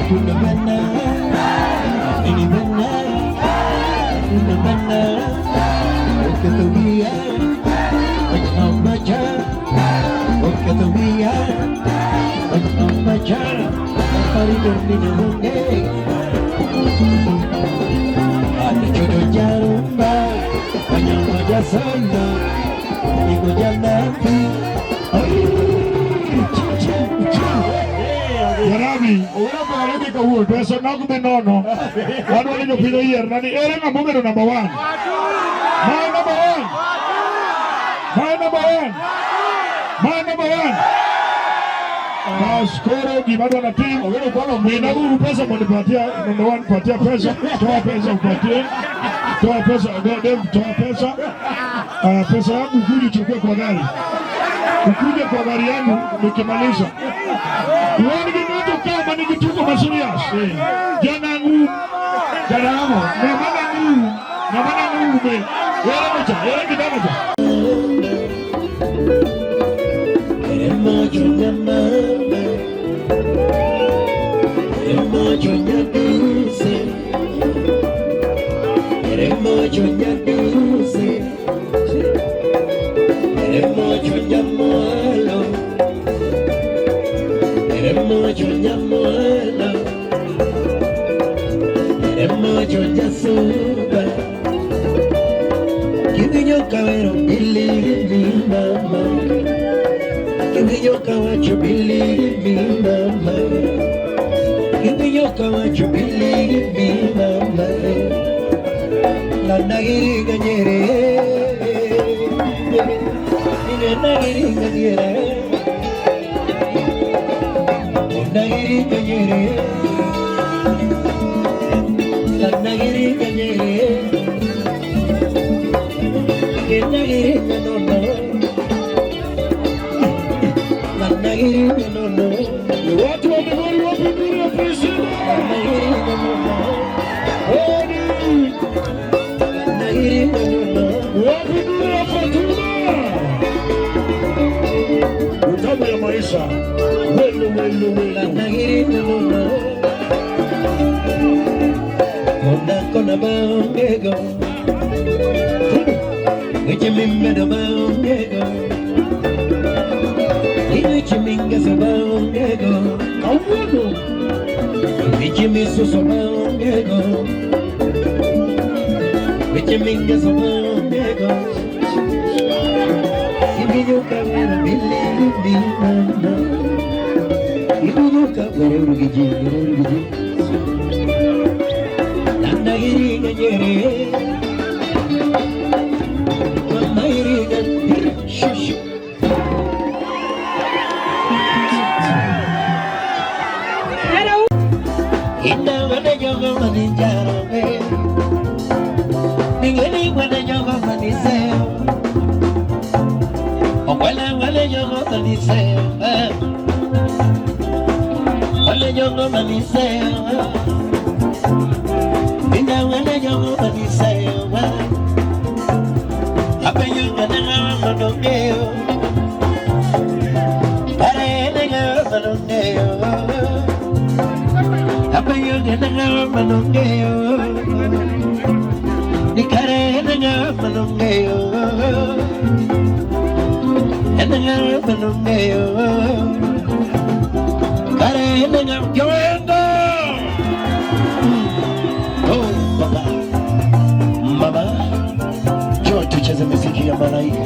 Kuna bana, ini bana, kuna bana, ketubia, baca, ketubia, baca, hari ini nunde, ada jodoh jarumba, banyak wajah sana, ikut jalan. Yarami, ora pare di kawul, peso na ko benono. Wano ni ko pino yer, nani ere nga numero number 1. My number 1. My number 1. My number 1. Skoro gimado na team, ogero kwano mwina guru pesa monipatia number 1 patia pesa, toa pesa upatie. Toa pesa, toa pesa. Pesa yangu kuja chukue kwa gari. Ukuje kwa gari yangu nikimaliza. Uone kimoto kama ni kituko masurias. Jana ngu, jana amo, na mana ngu me. Yera mocha, yera kidamocha. Emojo nyamame, emojo nyaduse, emojo nyaduse, emojo nyamalo, emojo nyamalo, emojo nyasuba. Kivinyo kawero believe mama. Kivinyoka what you believe me, mama. Kivinyoka what you believe me, mama. Nandagiri ganyere, nandagiri ganyere, nandagiri ganyere, nandagiri ganyere, nandagiri ganyere. Watu wa Migori wapindura president. Wapindura Fatuma. Utamu ya maisha. Welu. Kona baongego. Wiche mimmedo baongego. Chiminga sabaongego, Kauno. Michimisu sabaongego, Michiminga sabaongego. Ibinyuka wera bili mama, ibinyuka wera urugiji. Nandagiri ganyere, mama iriga shushu. Inna wana jongo manijaro me, ningeni wana jongo maniseo, wana jongo maniseo, wana jongo maniseo, inna wana jongo maniseo, ape yunga nanga manongeo, kare nanga manongeo. Apa yo nanga manongeo, nikare nanga manongeo, nanga manongeo, kare nanga yoendo. Oh mama, njoo tucheze muziki ya malaika.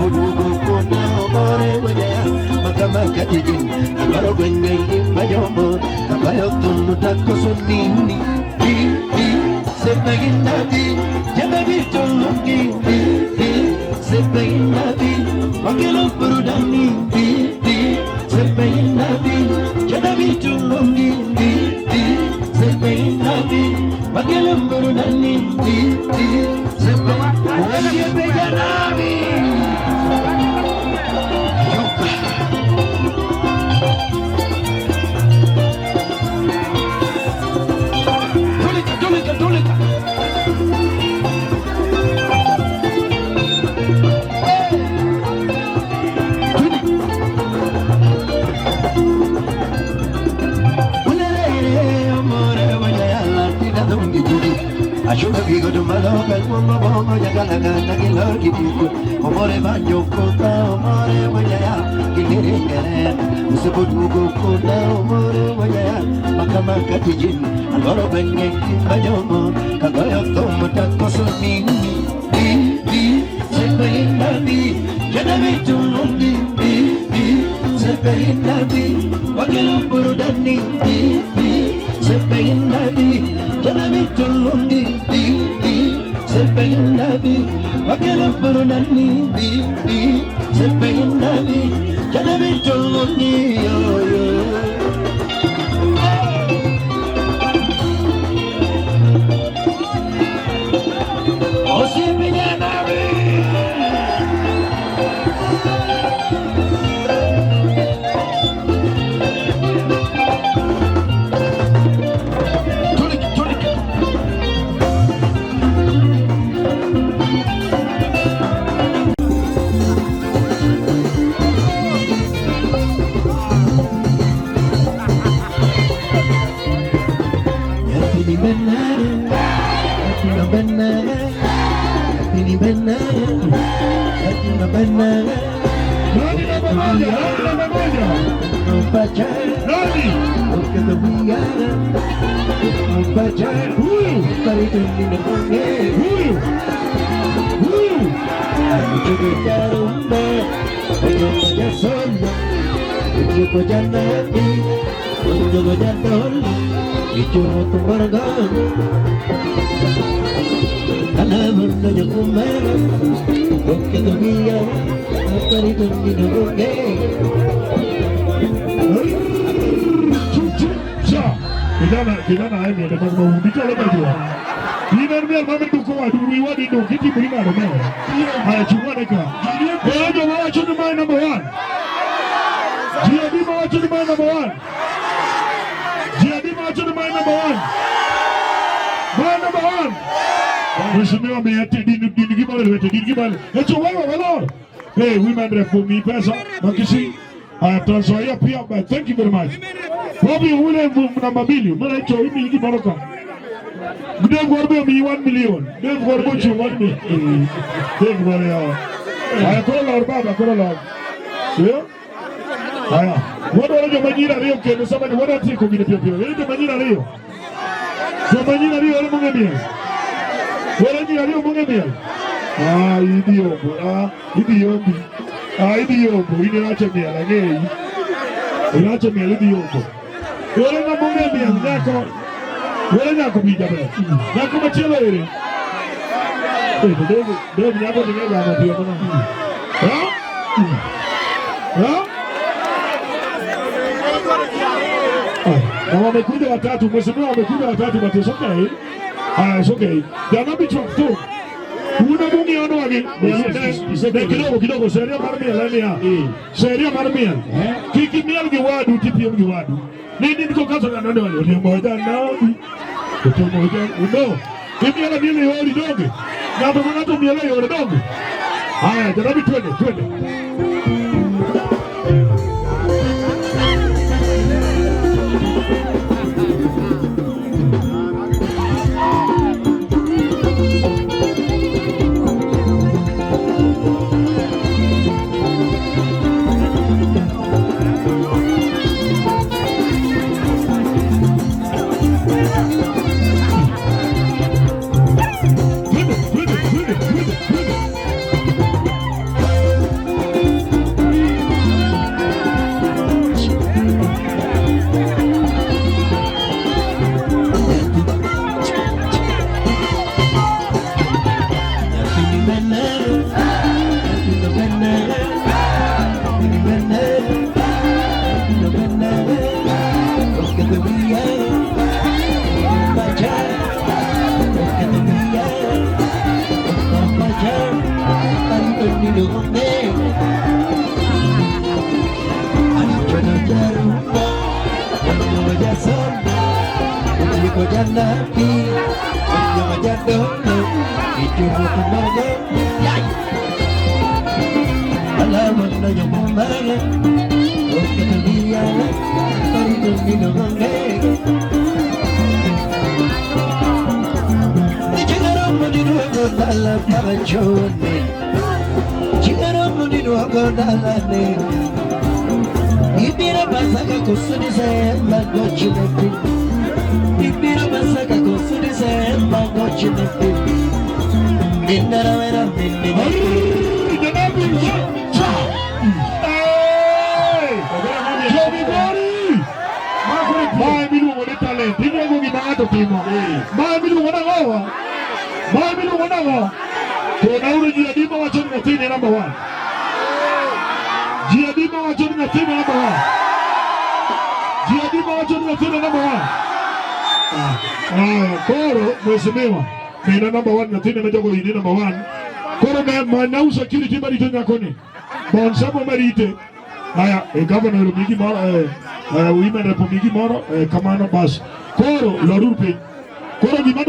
Usebudugo kuna omore wajaya makamaka jijin Amaro gwenye mayomo Kabayo tunu tako sunini Sepaginadi Jadabi tulungi Sepaginadi Wakilo burudani Sepaginadi Jadabi tulungi Sepaginadi Wakilo burudani Sepaginadi Ashuka kigo tumalo kalmungo bongo yakalaga nakilo kipiku Omore banjo kota omore wajaya kihiringere Usebudugo kota omore wajaya makamaka jijin Alvaro benge kimayomo kagoyo tomo tako sunini Sepainadi jadabi tulundi Sepainadi wakilo burudani Sepainadi jadabi tulundi Sepainadi wakilo burudani Sepainadi jadabi tulundi Kijana aime ndio kwa umbika leo jua. Nimeambia mama nduko wa duwi ndio kiti mlima romeo. Haya chukua deka. Ndio watch the my number 1. GD watch the my number 1. GD watch the my number 1. My number 1. Mheshimiwa ameyati dini kibali. Echo wewe walo. Hey, women rep me pesa. Makishi. Tanzania pia, but thank you very much. Bobby ule namba 2, mara hicho hivi hiki baroka. Dave Gorbo mi 1 million. Dave Gorbo chu 1 million. Dave Gorbo yao. Haya kola baba kola. Sio? Haya. Wado wale majira leo kene sema ni wada tiko ngine pia. Ile majira leo. Sio majira leo wale mungemia. Wale majira leo mungemia. Idi yombo, ini wacha mia lagei. Inacha mia idi yombo. Wale na munge mia nyako. Wale nyako bija bale. Nyako machelo ere. Dove nyako ningeza ama pia mana. Na wamekuja watatu, mheshimiwa wamekuja watatu but it's okay. It's okay. They are not be truthful. Una bungi ono wagi kidogo sheria marmia lania sheria marmia kiki miel gi wadu tipi gi wadu nini niko kaso na nani wale ni moja na to moja uno hivi ala miel yori doge na bwana to miel yori doge haya jarabi twende ngonge Anichono jarumba Anichono jasona Anichono janapi Anichono jadone Anichono kumane Yay Alamana yamumane Oke tabiyana Paridongino ngonge Dala parachone Chigara muni nuago dala ne Ibira basaka kusuni se magochi nepi Ibira basaka kusuni se magochi nepi Indara vera minni Janabi cha Jobi Gori Mai milu ngone talent Dini go ginato timo Mai milu ngona gawa Mami lu wanago Tunauri Jiadima wachoni na tini number 1 Jiadima wachoni na tini number 1 Jiadima wachoni na tini number 1 Koro mheshimiwa Nina number 1 na tini na jogo ini number 1 Koro na manau security marito nyakoni Bonsamo marite Haya governor migi moro women repo migi moro kamano bas Koro lorurpe Koro gimano